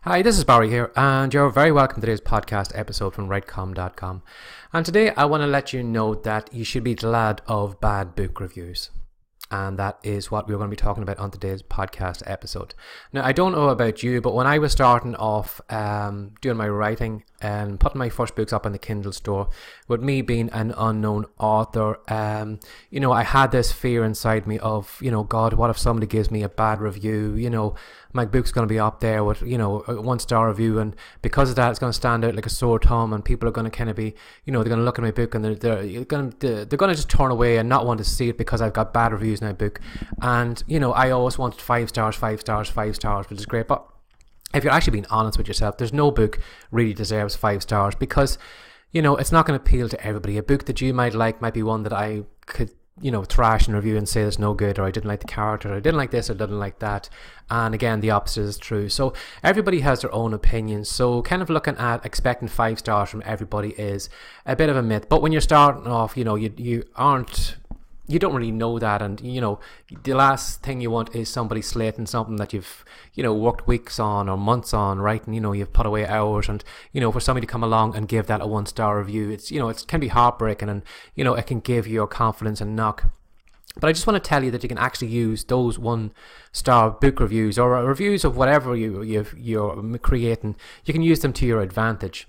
Hi, this is Barry here, and you're very welcome to today's podcast episode from WriteCome.com. And today I want to let you know that you should be glad of bad book reviews. And that is what we're going to be talking about on today's podcast episode. Now, I don't know about you, but when I was starting off doing my writing and putting my first books up on the Kindle store, with me being an unknown author, I had this fear inside me of, God, what if somebody gives me a bad review? My book's going to be up there with, a 1-star review, and because of that, it's going to stand out like a sore thumb, and people are going to kind of be, they're going to look at my book and they're going to just turn away and not want to see it because I've got bad reviews in my book. And, I always wanted 5 stars, 5 stars, 5 stars, which is great. But if you're actually being honest with yourself, there's no book really deserves 5 stars because, it's not going to appeal to everybody. A book that you might like might be one that I could thrash and review and say it's no good, or I didn't like the character, or I didn't like this, or didn't like that. And again, the opposite is true. So everybody has their own opinions. So kind of looking at expecting 5 stars from everybody is a bit of a myth. But when you're starting off, you don't really know that, and the last thing you want is somebody slating something that you've worked weeks on or months on, right? And you've put away hours, and for somebody to come along and give that a 1-star review, it's it can be heartbreaking, and it can give your confidence a knock. But I just want to tell you that you can actually use those 1-star book reviews or reviews of whatever you're creating. You can use them to your advantage.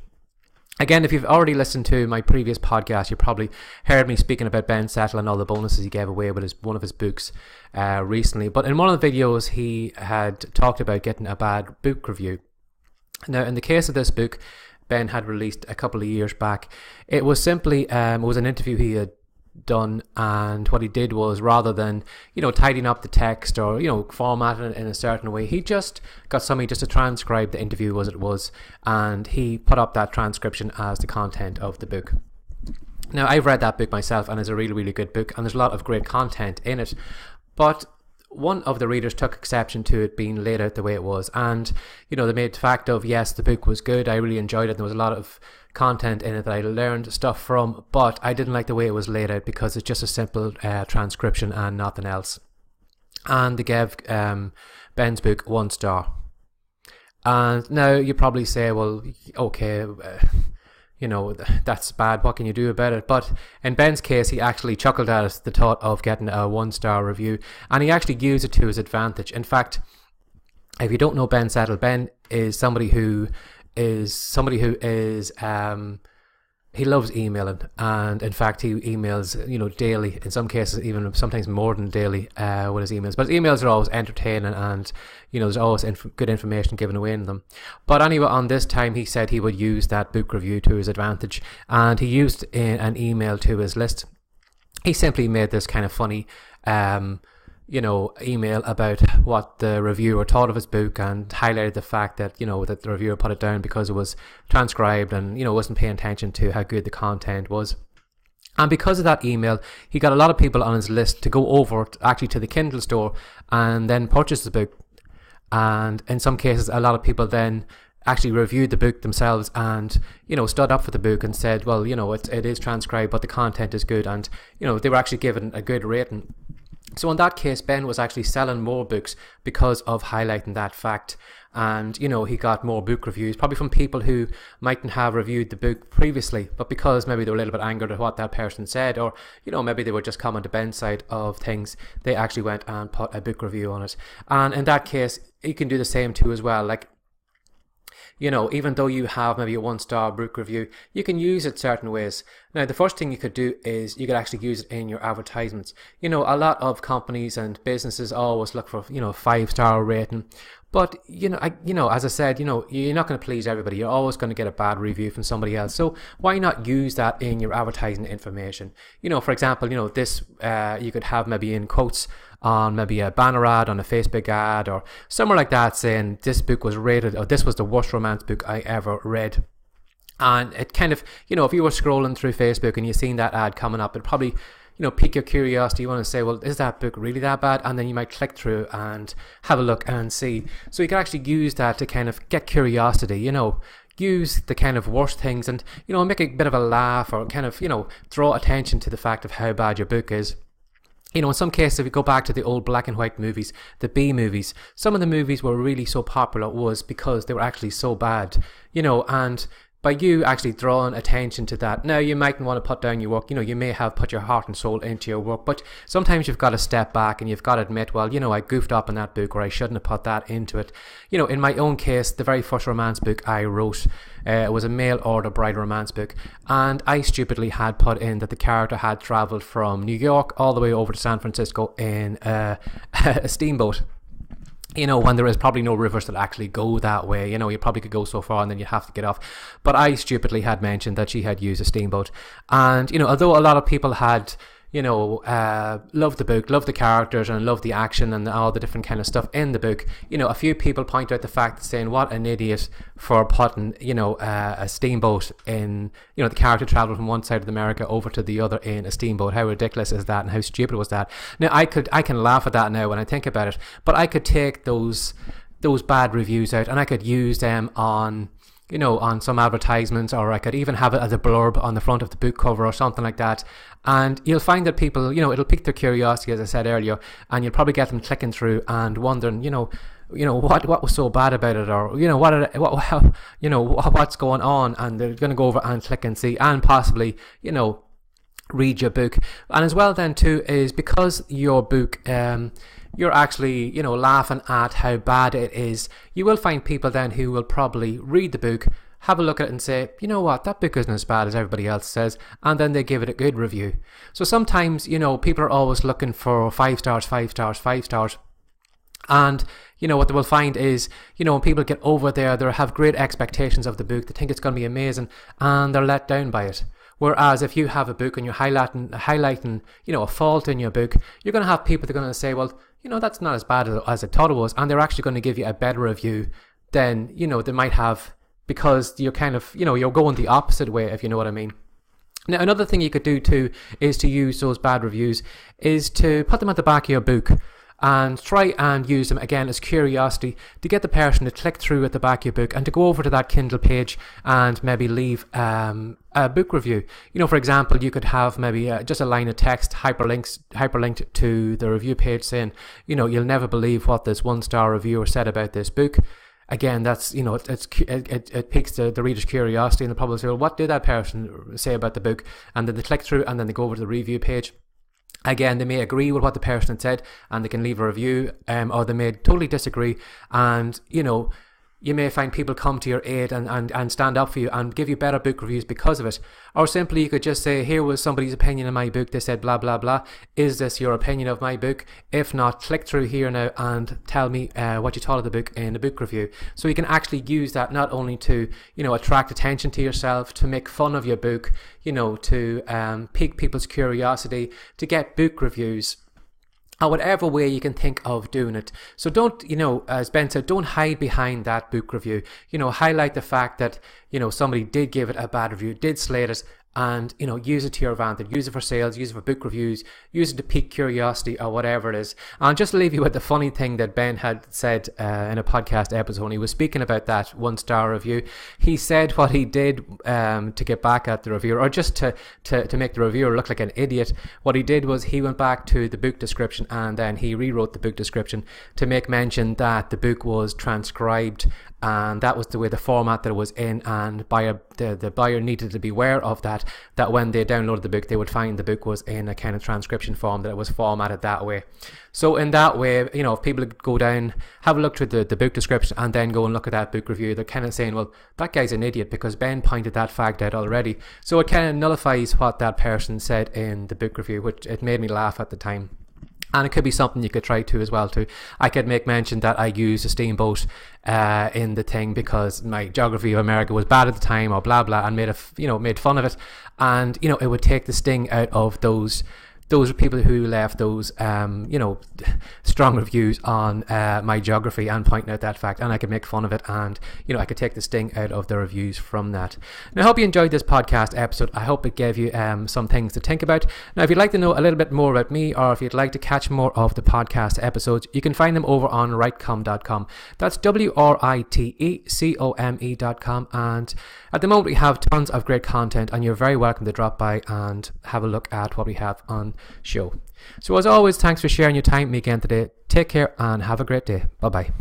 Again, if you've already listened to my previous podcast, you probably heard me speaking about Ben Settle and all the bonuses he gave away with one of his books recently. But in one of the videos, he had talked about getting a bad book review. Now, in the case of this book, Ben had released a couple of years back. It was simply it was an interview he had done, and what he did was, rather than tidying up the text or formatting it in a certain way, he just got somebody just to transcribe the interview as it was, and he put up that transcription as the content of the book. Now, I've read that book myself, and it's a really, really good book, and there's a lot of great content in it, but one of the readers took exception to it being laid out the way it was, and they made the fact of, yes, the book was good, I really enjoyed it, there was a lot of content in it that I learned stuff from, but I didn't like the way it was laid out because it's just a simple transcription and nothing else. And they gave Ben's book 1 star. And now you probably say, well, okay, that's bad, what can you do about it? But in Ben's case, he actually chuckled at the thought of getting a 1-star review, and he actually used it to his advantage. In fact, if you don't know Ben Settle, Ben is somebody who he loves emailing, and in fact he emails daily, in some cases even sometimes more than daily with his emails, but his emails are always entertaining, and there's always good information given away in them. But anyway, on this time he said he would use that book review to his advantage, and he used an email to his list. He simply made this kind of funny email about what the reviewer thought of his book, and highlighted the fact that that the reviewer put it down because it was transcribed and wasn't paying attention to how good the content was. And because of that email, he got a lot of people on his list to go over actually to the Kindle store and then purchase the book. And in some cases, a lot of people then actually reviewed the book themselves and stood up for the book and said, well, it is transcribed, but the content is good, and they were actually given a good rating. So in that case, Ben was actually selling more books because of highlighting that fact. And, he got more book reviews, probably from people who mightn't have reviewed the book previously, but because maybe they were a little bit angered at what that person said, or, maybe they were just coming to Ben's side of things, they actually went and put a book review on it. And in that case, you can do the same too as well. Like, even though you have maybe a 1-star book review, you can use it certain ways. Now, the first thing you could do is you could actually use it in your advertisements. A lot of companies and businesses always look for, 5-star rating. But, as I said, you're not going to please everybody. You're always going to get a bad review from somebody else. So why not use that in your advertising information? For example, this you could have maybe in quotes on maybe a banner ad on a Facebook ad or somewhere like that, saying this book was rated, or this was the worst romance book I ever read. And it kind of, if you were scrolling through Facebook and you've seen that ad coming up, it probably pique your curiosity. You want to say, well, is that book really that bad? And then you might click through and have a look and see. So you can actually use that to kind of get curiosity, use the kind of worst things and, make a bit of a laugh, or kind of, draw attention to the fact of how bad your book is. You know, in some cases, if you go back to the old black and white movies, the B movies, some of the movies were really so popular was because they were actually so bad, you know, and by you actually drawing attention to that, now you mightn't want to put down your work, you know, you may have put your heart and soul into your work, but sometimes you've got to step back and you've got to admit, well, you know, I goofed up in that book, or I shouldn't have put that into it. You know, in my own case, the very first romance book I wrote, it was a mail order bride romance book, and I stupidly had put in that the character had travelled from New York all the way over to San Francisco in a steamboat. You know, when there is probably no rivers that actually go that way. You know, you probably could go so far and then you have to get off. But I stupidly had mentioned that she had used a steamboat. And, you know, although a lot of people had, you know, loved the book, loved the characters and loved the action and all the different kind of stuff in the book, you know, a few people point out the fact, saying what an idiot for putting, you know, a steamboat in, you know, the character traveled from one side of America over to the other in a steamboat. How ridiculous is that, and how stupid was that? Now, I can laugh at that now when I think about it, but I could take those bad reviews out and I could use them on, you know, on some advertisements, or I could even have it as a blurb on the front of the book cover or something like that. And you'll find that people, you know, it'll pique their curiosity, as I said earlier, and you'll probably get them clicking through and wondering, you know, what was so bad about it, or you know, what's going on, and they're going to go over and click and see, and possibly, you know, read your book. And as well then too is because your book, you're actually, you know, laughing at how bad it is, you will find people then who will probably read the book, have a look at it and say, you know what, that book isn't as bad as everybody else says, and then they give it a good review. So sometimes, you know, people are always looking for 5 stars, 5 stars, 5 stars. And, you know, what they will find is, you know, when people get over there, they have great expectations of the book, they think it's going to be amazing, and they're let down by it. Whereas if you have a book and you're highlighting, you know, a fault in your book, you're going to have people that are going to say, well, you know, that's not as bad as I thought it was, and they're actually going to give you a better review than, you know, they might have, because you're kind of, you know, you're going the opposite way, if you know what I mean. Now, another thing you could do too is to use those bad reviews, is to put them at the back of your book and try and use them again as curiosity to get the person to click through at the back of your book and to go over to that Kindle page and maybe leave a book review. You know, for example, you could have maybe just a line of text hyperlinked to the review page saying, you know, you'll never believe what this 1-star reviewer said about this book. Again, that's, you know, it piques the reader's curiosity, and they'll probably say, well, what did that person say about the book? And then they click through and then they go over to the review page. Again, they may agree with what the person had said and they can leave a review, or they may totally disagree, and, you know, you may find people come to your aid and stand up for you and give you better book reviews because of it. Or simply you could just say, here was somebody's opinion of my book, they said blah blah blah, is this your opinion of my book? If not, click through here now and tell me what you thought of the book in a book review. So you can actually use that not only to, you know, attract attention to yourself, to make fun of your book, you know, to pique people's curiosity, to get book reviews, or whatever way you can think of doing it. So don't, you know, as Ben said, don't hide behind that book review. You know, highlight the fact that, you know, somebody did give it a bad review, did slate it, and, you know, use it to your advantage. Use it for sales, use it for book reviews, use it to pique curiosity, or whatever it is. And just leave you with the funny thing that Ben had said in a podcast episode when he was speaking about that 1-star review. He said what he did to get back at the reviewer, or just to make the reviewer look like an idiot. What he did was he went back to the book description and then he rewrote the book description to make mention that the book was transcribed, and that was the way, the format that it was in, and the buyer needed to be aware of that when they downloaded the book, they would find the book was in a kind of transcription form, that it was formatted that way. So in that way, you know, if people go down, have a look through the book description and then go and look at that book review, they're kind of saying, well, that guy's an idiot because Ben pointed that fact out already. So it kind of nullifies what that person said in the book review, which it made me laugh at the time. And it could be something you could try to as well too. I could make mention that I used a steamboat in the thing because my geography of America was bad at the time, or blah blah, and made fun of it. And, you know, it would take the sting out of those people who left those strong reviews on my geography and pointing out that fact, and I could make fun of it, and, you know, I could take the sting out of the reviews from that. Now, I hope you enjoyed this podcast episode. I hope it gave you some things to think about. Now, if you'd like to know a little bit more about me, or if you'd like to catch more of the podcast episodes, you can find them over on WriteCome.com. That's WriteCome.com, and at the moment we have tons of great content, and you're very welcome to drop by and have a look at what we have on show. So as always, thanks for sharing your time with me again today. Take care and have a great day. Bye bye.